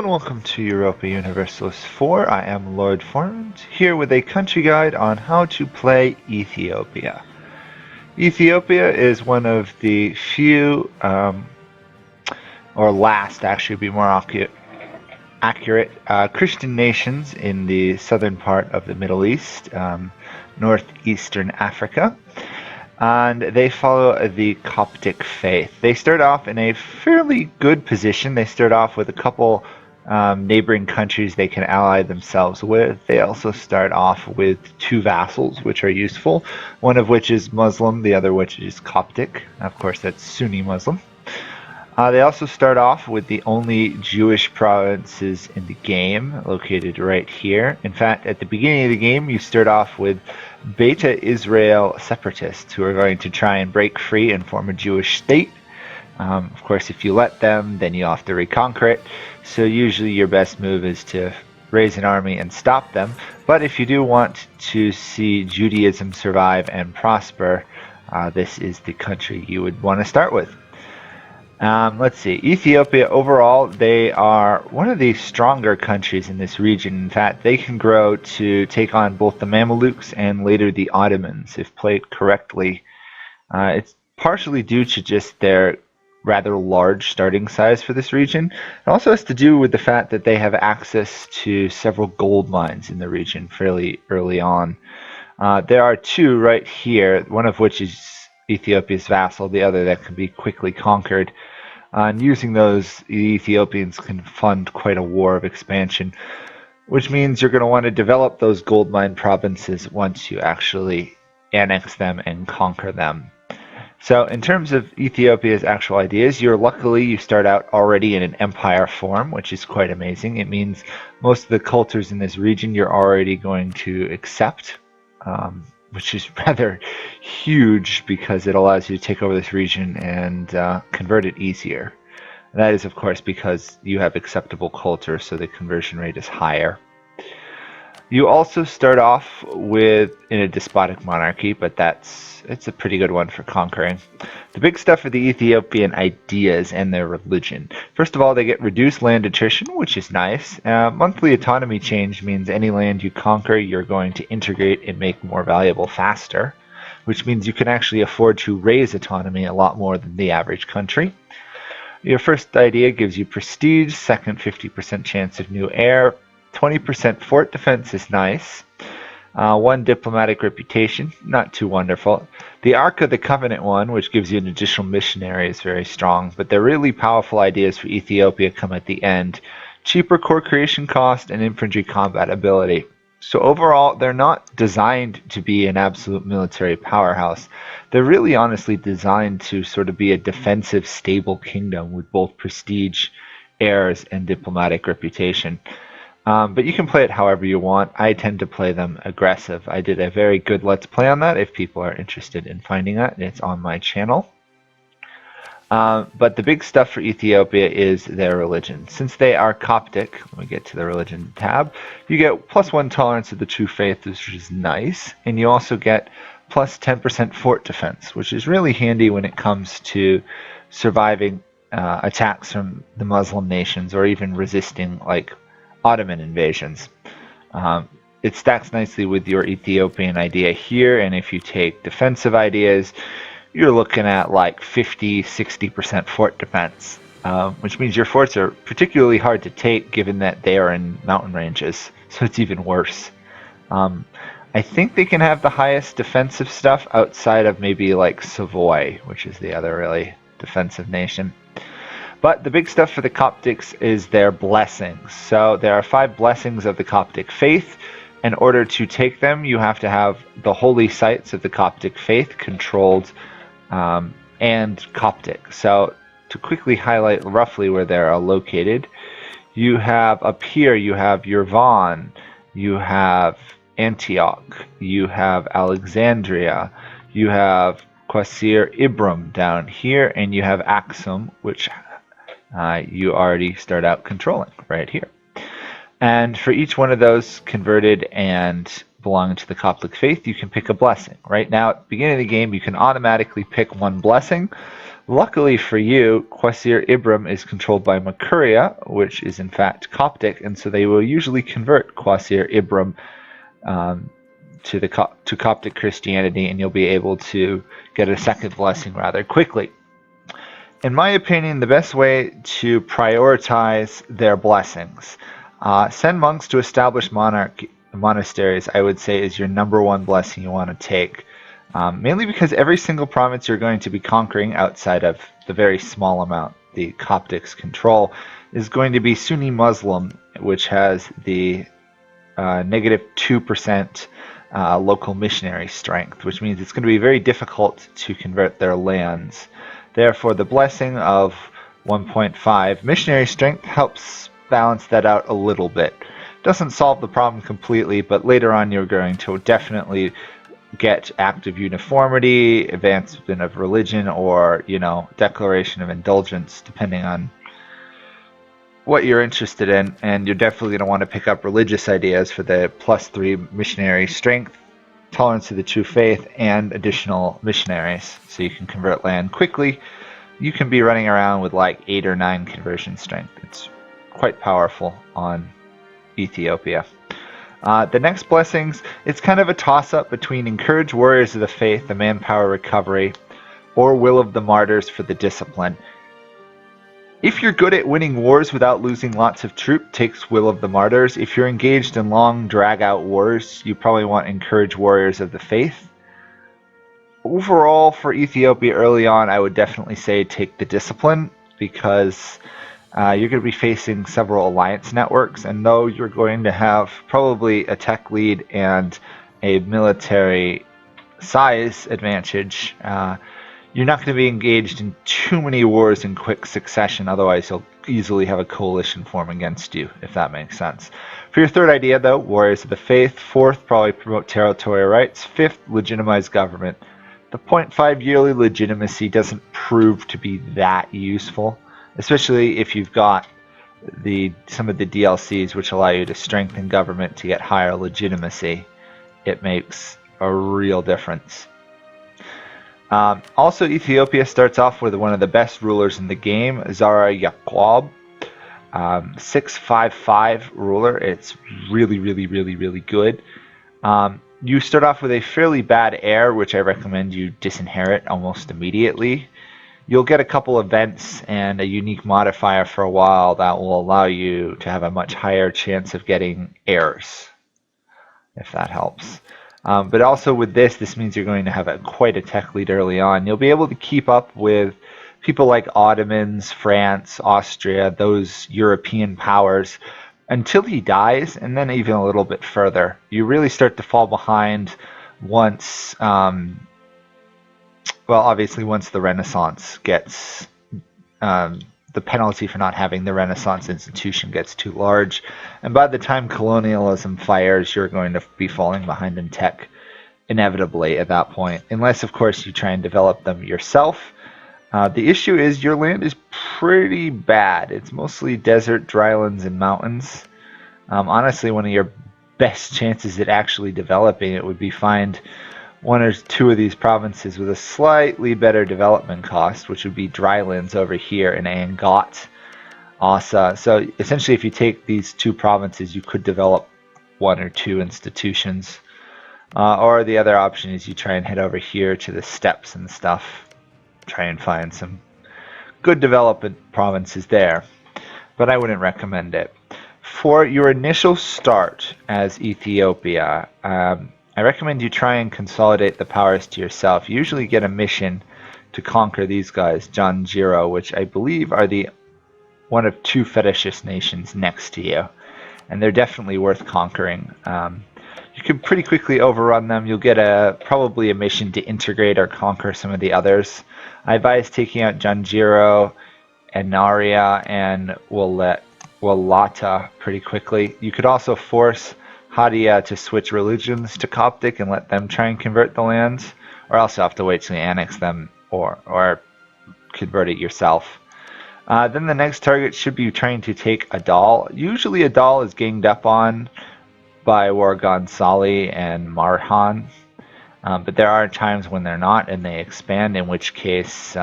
and welcome to Europa Universalis 4. I am Lord Forwind, here with a country guide on how to play Ethiopia. Ethiopia is one of the few, or last actually be more accurate, Christian nations in the southern part of the Middle East, northeastern Africa. And they follow the Coptic faith. They start off in a fairly good position. They start off with a couple neighboring countries they can ally themselves with. They also start off with two vassals, which are useful, one of which is Muslim, the other which is Coptic. Of course, that's Sunni Muslim. They also start off with the only Jewish provinces in the game, located right here. In fact, at the beginning of the game, you start off with Beta Israel separatists who are going to try and break free and form a Jewish state. Of course, if you let them, then you have to reconquer it. So usually your best move is to raise an army and stop them. But if you do want to see Judaism survive and prosper, this is the country you would want to start with. Let's see. Ethiopia, overall, they are one of the stronger countries in this region. In fact, they can grow to take on both the Mamluks and later the Ottomans, if played correctly. It's partially due to just their rather large starting size for this region. It also has to do with the fact that they have access to several gold mines in the region fairly early on. There are two right here, one of which is Ethiopia's vassal, the other that can be quickly conquered. And using those, the Ethiopians can fund quite a war of expansion, which means you're going to want to develop those gold mine provinces once you actually annex them and conquer them. So in terms of Ethiopia's actual ideas, luckily you start out already in an empire form, which is quite amazing. It means most of the cultures in this region you're already going to accept, which is rather huge because it allows you to take over this region and convert it easier. And that is, of course, because you have acceptable culture, so the conversion rate is higher. You also start off in a despotic monarchy, but it's a pretty good one for conquering. The big stuff are the Ethiopian ideas and their religion. First of all, they get reduced land attrition, which is nice. Monthly autonomy change means any land you conquer, you're going to integrate and make more valuable faster, which means you can actually afford to raise autonomy a lot more than the average country. Your first idea gives you prestige, second 50% chance of new heir, 20% fort defense is nice. 1 diplomatic reputation, not too wonderful. The Ark of the Covenant one, which gives you an additional missionary, is very strong, but the really powerful ideas for Ethiopia come at the end. Cheaper core creation cost and infantry combat ability. So overall, they're not designed to be an absolute military powerhouse. They're really honestly designed to sort of be a defensive, stable kingdom with both prestige, heirs, and diplomatic reputation. But you can play it however you want. I tend to play them aggressive. I did a very good Let's Play on that. If people are interested in finding that, it's on my channel. But the big stuff for Ethiopia is their religion. Since they are Coptic, when we get to the religion tab, you get +1 tolerance of the true faith, which is nice. And you also get plus 10% fort defense, which is really handy when it comes to surviving attacks from the Muslim nations or even resisting like Ottoman invasions. It stacks nicely with your Ethiopian idea here, and if you take defensive ideas, you're looking at like 50-60% fort defense, which means your forts are particularly hard to take given that they are in mountain ranges, so it's even worse. I think they can have the highest defensive stuff outside of maybe like Savoy, which is the other really defensive nation. But the big stuff for the Coptics is their blessings. So there are 5 blessings of the Coptic faith. In order to take them, you have to have the holy sites of the Coptic faith controlled and Coptic. So to quickly highlight roughly where they are located, you have up here, you have Yerevan, you have Antioch, you have Alexandria, you have Qasr Ibrim down here, and you have Aksum, which you already start out controlling right here. And for each one of those converted and belonging to the Coptic faith, you can pick a blessing. Right now, at the beginning of the game, you can automatically pick 1 blessing, Luckily for you, Quasir Ibram is controlled by Makuria, which is in fact Coptic, and so they will usually convert Quasir Ibram to Coptic Christianity, and you'll be able to get a second blessing rather quickly. In my opinion, the best way to prioritize their blessings, send monks to establish monasteries, I would say, is your number one blessing you want to take. Mainly because every single province you're going to be conquering outside of the very small amount the Coptics control is going to be Sunni Muslim, which has the negative 2% local missionary strength, which means it's going to be very difficult to convert their lands. Therefore, the blessing of 1.5 missionary strength helps balance that out a little bit. Doesn't solve the problem completely, but later on you're going to definitely get active uniformity, advancement of religion, or, declaration of indulgence, depending on what you're interested in, and you're definitely going to want to pick up religious ideas for the +3 missionary strength, tolerance to the true faith, and additional missionaries, so you can convert land quickly. You can be running around with like 8 or 9 conversion strength. It's quite powerful on Ethiopia. The next blessings, it's kind of a toss-up between encourage warriors of the faith, the manpower recovery, or will of the martyrs for the discipline. If you're good at winning wars without losing lots of troops, takes will of the martyrs. If you're engaged in long, drag-out wars, you probably want encourage warriors of the faith. Overall, for Ethiopia early on, I would definitely say take the discipline, because you're going to be facing several alliance networks, and though you're going to have probably a tech lead and a military size advantage, you're not going to be engaged in too many wars in quick succession, otherwise you'll easily have a coalition form against you, if that makes sense. For your third idea, though, warriors of the faith. Fourth, probably promote territorial rights. Fifth, legitimize government. The 0.5 yearly legitimacy doesn't prove to be that useful, especially if you've got some of the DLCs which allow you to strengthen government to get higher legitimacy. It makes a real difference. Also, Ethiopia starts off with one of the best rulers in the game, Zara Yaqub, 655 ruler. It's really, really, really, really good. You start off with a fairly bad heir, which I recommend you disinherit almost immediately. You'll get a couple events and a unique modifier for a while that will allow you to have a much higher chance of getting heirs, if that helps. But also with this means you're going to have quite a tech lead early on. You'll be able to keep up with people like Ottomans, France, Austria, those European powers, until he dies, and then even a little bit further. You really start to fall behind once, obviously once the Renaissance gets, the penalty for not having the Renaissance institution gets too large, and by the time colonialism fires, you're going to be falling behind in tech inevitably at that point, unless of course you try and develop them yourself. The issue is your land is pretty bad. It's mostly desert, drylands, and mountains. Honestly, one of your best chances at actually developing it would be find one or two of these provinces with a slightly better development cost, which would be drylands over here in Angot, Asa. So essentially, if you take these two provinces, you could develop one or two institutions. Or the other option is you try and head over here to the steppes and stuff. Try and find some good development provinces there. But I wouldn't recommend it. For your initial start as Ethiopia, I recommend you try and consolidate the powers to yourself. You usually get a mission to conquer these guys, Janjiro, which I believe are one of 2 fetishist nations next to you. And they're definitely worth conquering. You can pretty quickly overrun them. You'll get probably a mission to integrate or conquer some of the others. I advise taking out Janjiro, Enaria, and Walata pretty quickly. You could also force Hadia to switch religions to Coptic and let them try and convert the lands, or else you'll have to wait till you annex them or convert it yourself. Then the next target should be trying to take Adal. Usually Adal is ganged up on by Wargan Sali and Marhan, but there are times when they're not and they expand, in which case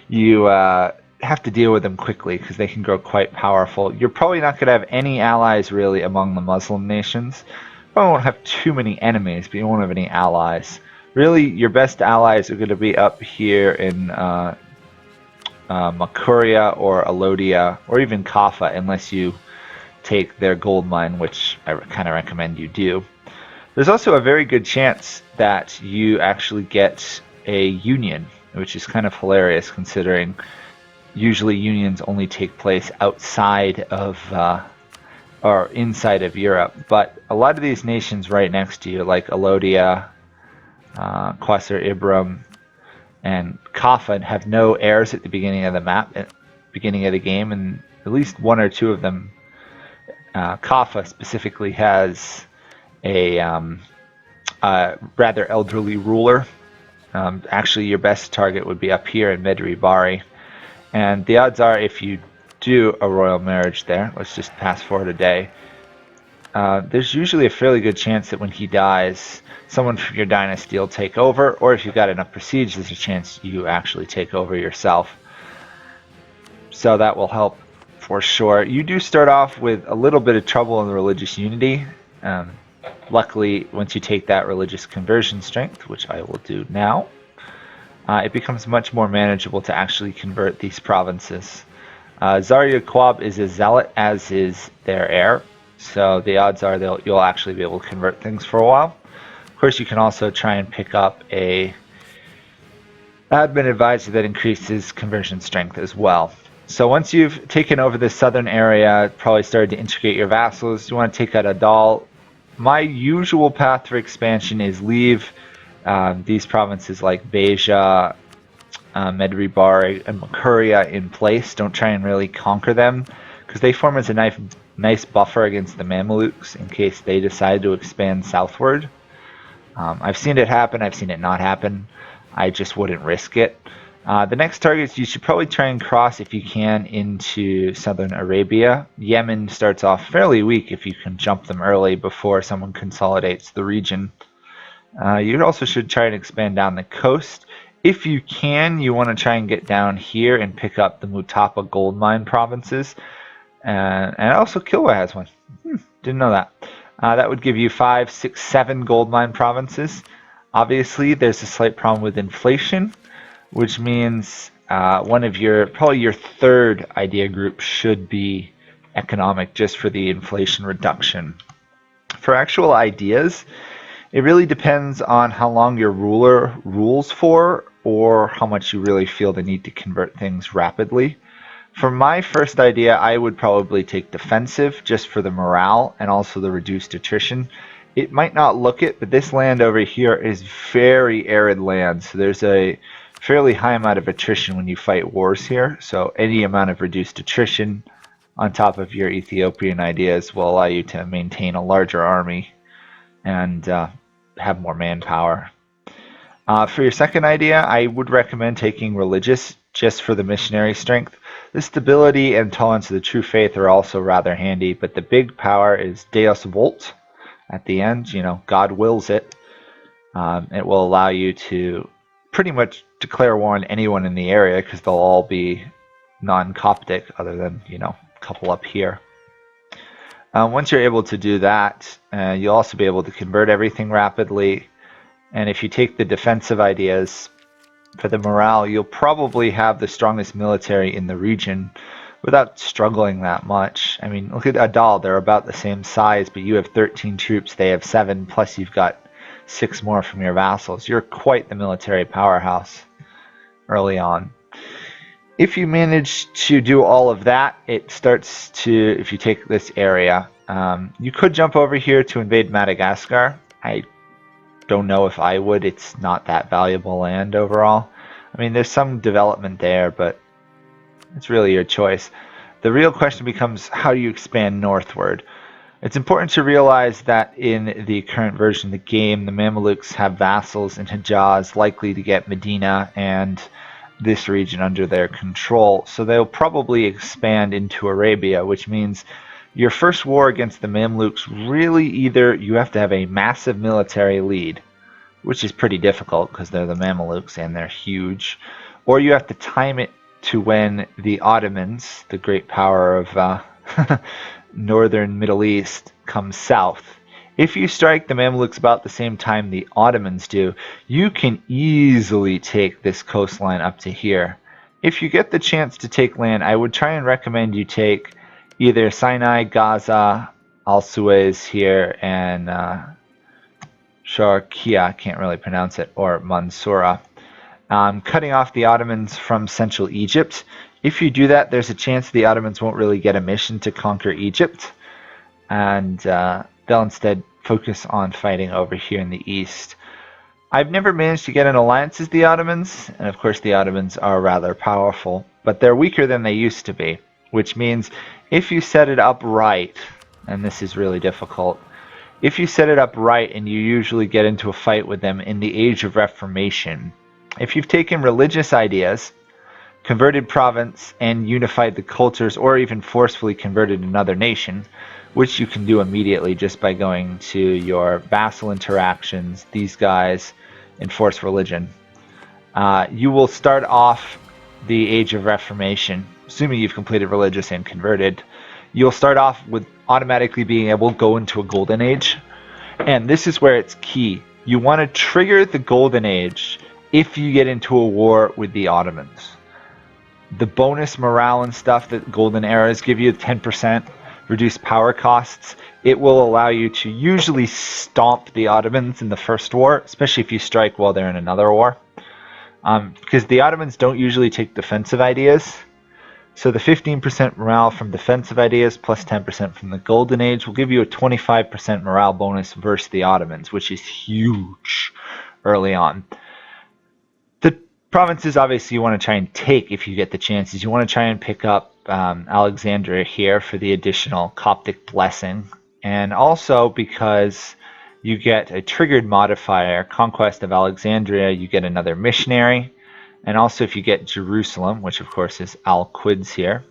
you have to deal with them quickly because they can grow quite powerful. You're probably not going to have any allies really among the Muslim nations. You probably won't have too many enemies, but you won't have any allies. Really, your best allies are going to be up here in Makuria or Alodia or even Kaffa, unless you take their gold mine, which I kind of recommend you do. There's also a very good chance that you actually get a union, which is kind of hilarious considering usually unions only take place outside of or inside of Europe. But a lot of these nations right next to you, like Alodia, Quasar Ibram, and Kaffa, have no heirs at the beginning of the map, at the beginning of the game, and at least one or two of them. Kaffa specifically has a rather elderly ruler. Actually, your best target would be up here in Medri Bari. And the odds are, if you do a royal marriage there, let's just pass forward a day, there's usually a fairly good chance that when he dies, someone from your dynasty will take over, or if you've got enough prestige, there's a chance you actually take over yourself. So that will help for sure. You do start off with a little bit of trouble in the religious unity. Luckily, once you take that religious conversion strength, which I will do now, it becomes much more manageable to actually convert these provinces. Zarya Quab is a zealot, as is their heir, so the odds are you'll actually be able to convert things for a while. Of course, you can also try and pick up a admin advisor that increases conversion strength as well. So once you've taken over the southern area, probably started to integrate your vassals, you want to take out Adal. My usual path for expansion is leave these provinces like Beja, Medri Bari, and Makuria in place. Don't try and really conquer them, because they form as a nice buffer against the Mamluks in case they decide to expand southward. I've seen it happen, I've seen it not happen. I just wouldn't risk it. The next targets you should probably try and cross, if you can, into southern Arabia. Yemen starts off fairly weak if you can jump them early before someone consolidates the region. You also should try and expand down the coast. If you can, you want to try and get down here and pick up the Mutapa gold mine provinces. And also Kilwa has one. Didn't know that. That would give you 5, 6, 7 gold mine provinces. Obviously, there's a slight problem with inflation, which means probably your third idea group should be economic, just for the inflation reduction. For actual ideas, it really depends on how long your ruler rules for, or how much you really feel the need to convert things rapidly. For my first idea, I would probably take defensive, just for the morale and also the reduced attrition. It might not look it, but this land over here is very arid land, so there's a fairly high amount of attrition when you fight wars here. So any amount of reduced attrition on top of your Ethiopian ideas will allow you to maintain a larger army and have more manpower. For your second idea, I would recommend taking religious, just for the missionary strength. The stability and tolerance of the true faith are also rather handy, but the big power is Deus Vult at the end. God wills it. It will allow you to pretty much declare war on anyone in the area, because they'll all be non-Coptic, other than a couple up here. Once you're able to do that, you'll also be able to convert everything rapidly. And if you take the defensive ideas for the morale, you'll probably have the strongest military in the region without struggling that much. I mean, look at Adal, they're about the same size, but you have 13 troops, they have 7, plus you've got 6 more from your vassals. You're quite the military powerhouse early on. If you manage to do all of that, it starts to, if you take this area, you could jump over here to invade Madagascar. I don't know if I would. It's not that valuable land overall. I mean, there's some development there, but it's really your choice. The real question becomes, how do you expand northward? It's important to realize that in the current version of the game, the Mamluks have vassals in Hejaz, likely to get Medina and this region under their control, so they'll probably expand into Arabia, which means your first war against the Mamluks, really either you have to have a massive military lead, which is pretty difficult because they're the Mamluks and they're huge, or you have to time it to when the Ottomans, the great power of northern Middle East, comes south. If you strike the Mamluks about the same time the Ottomans do, you can easily take this coastline up to here. If you get the chance to take land, I would try and recommend you take either Sinai, Gaza, Al-Suez here, and Sharqiya, I can't really pronounce it, or Mansoura. Cutting off the Ottomans from Central Egypt. If you do that, there's a chance the Ottomans won't really get a mission to conquer Egypt, and they'll instead focus on fighting over here in the east. I've never managed to get an alliance with the Ottomans, and of course the Ottomans are rather powerful, but they're weaker than they used to be, which means if you set it up right, and this is really difficult, if you set it up right and you usually get into a fight with them in the Age of Reformation, if you've taken religious ideas, converted province, and unified the cultures, or even forcefully converted another nation, which you can do immediately just by going to your vassal interactions, these guys, enforce religion. You will start off the Age of Reformation, assuming you've completed religious and converted. You'll start off with automatically being able to go into a golden age, and this is where it's key. You want to trigger the golden age if you get into a war with the Ottomans. The bonus morale and stuff that golden eras give you, 10% reduced power costs, it will allow you to usually stomp the Ottomans in the first war, especially if you strike while they're in another war. Because the Ottomans don't usually take defensive ideas. So the 15% morale from defensive ideas plus 10% from the Golden Age will give you a 25% morale bonus versus the Ottomans, which is huge early on. The provinces obviously you want to try and take if you get the chances. You want to try and pick up Alexandria here for the additional Coptic blessing, and also because you get a triggered modifier, Conquest of Alexandria, you get another missionary. And also if you get Jerusalem, which of course is Al-Quds here,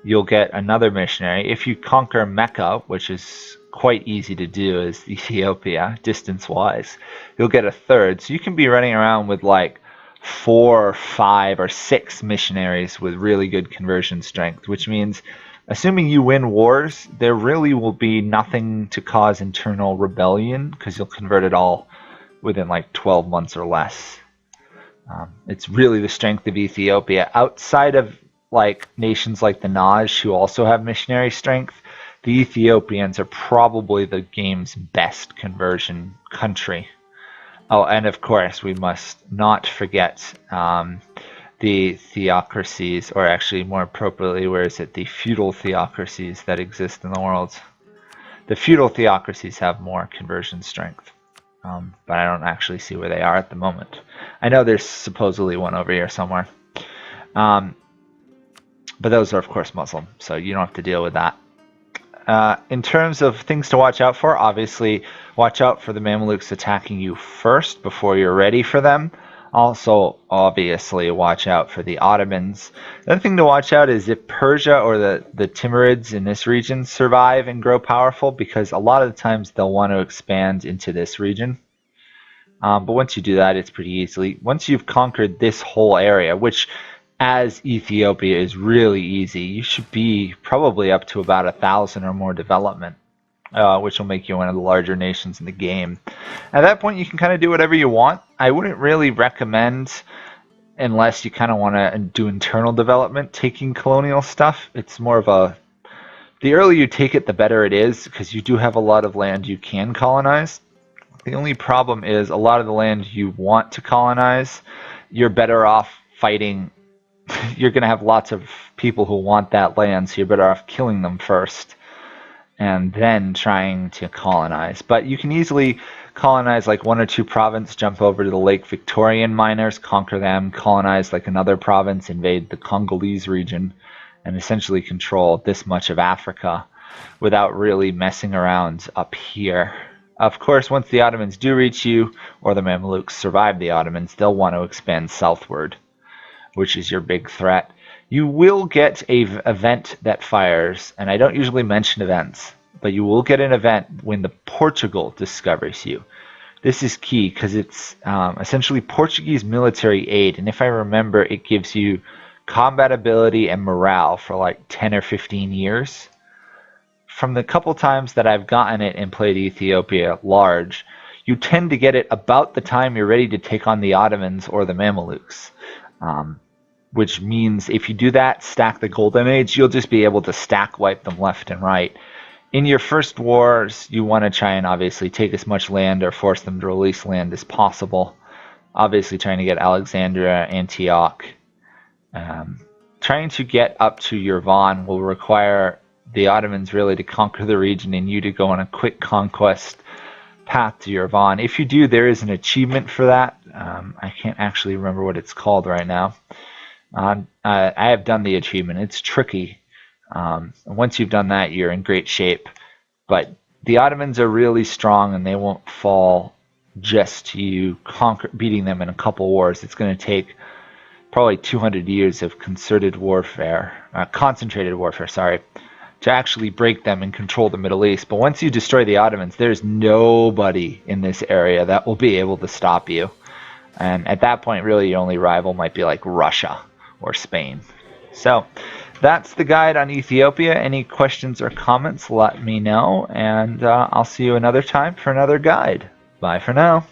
you'll get another missionary. If you conquer Mecca, which is quite easy to do as Ethiopia, distance-wise, you'll get a third. So you can be running around with like 4 or 5 or 6 missionaries with really good conversion strength, which means assuming you win wars, there really will be nothing to cause internal rebellion because you'll convert it all within like 12 months or less. It's really the strength of Ethiopia. Outside of like nations like the Naj, who also have missionary strength, the Ethiopians are probably the game's best conversion country. Oh, and of course, we must not forget the Theocracies, or actually more appropriately, where is it? The feudal Theocracies that exist in the world. The feudal Theocracies have more conversion strength. But I don't actually see where they are at the moment. I know there's supposedly one over here somewhere. But those are, of course, Muslim, so you don't have to deal with that. In terms of things to watch out for, obviously, watch out for the Mamluks attacking you first before you're ready for them. Also, obviously, watch out for the Ottomans. The other thing to watch out is if Persia or the Timurids in this region survive and grow powerful, because a lot of the times they'll want to expand into this region. But once you do that, it's pretty easily. Once you've conquered this whole area, which as Ethiopia is really easy, you should be probably up to about 1,000 or more development. Which will make you one of the larger nations in the game. At that point, you can kind of do whatever you want. I wouldn't really recommend, unless you kind of want to do internal development, taking colonial stuff. It's more of a... The earlier you take it, the better it is, because you do have a lot of land you can colonize. The only problem is a lot of the land you want to colonize, you're better off fighting. You're going to have lots of people who want that land, so you're better off killing them first and then trying to colonize. But you can easily colonize like 1 or 2 provinces, jump over to the Lake Victorian miners, conquer them, colonize like another province, invade the Congolese region, and essentially control this much of Africa without really messing around up here. Of course, once the Ottomans do reach you, or the Mamluks survive the Ottomans, they'll want to expand southward, which is your big threat. You will get an event that fires, and I don't usually mention events, but you will get an event when the Portugal discovers you. This is key because it's essentially Portuguese military aid, and if I remember, it gives you combat ability and morale for like 10 or 15 years. From the couple times that I've gotten it and played Ethiopia large, you tend to get it about the time you're ready to take on the Ottomans or the Mamluks. Which means if you do that, stack the Golden Age, you'll just be able to stack wipe them left and right. In your first wars, you want to try and obviously take as much land or force them to release land as possible. Obviously trying to get Alexandria, Antioch. Trying to get up to Yerevan will require the Ottomans really to conquer the region and you to go on a quick conquest path to Yerevan. If you do, there is an achievement for that. I can't actually remember what it's called right now. I have done the achievement. It's tricky. Once you've done that, you're in great shape. But the Ottomans are really strong, and they won't fall just to you beating them in a couple wars. It's going to take probably 200 years of concerted warfare, concentrated warfare, sorry, to actually break them and control the Middle East. But once you destroy the Ottomans, there's nobody in this area that will be able to stop you. And at that point, really, your only rival might be like Russia or Spain. So that's the guide on Ethiopia. Any questions or comments, let me know, and I'll see you another time for another guide. Bye for now.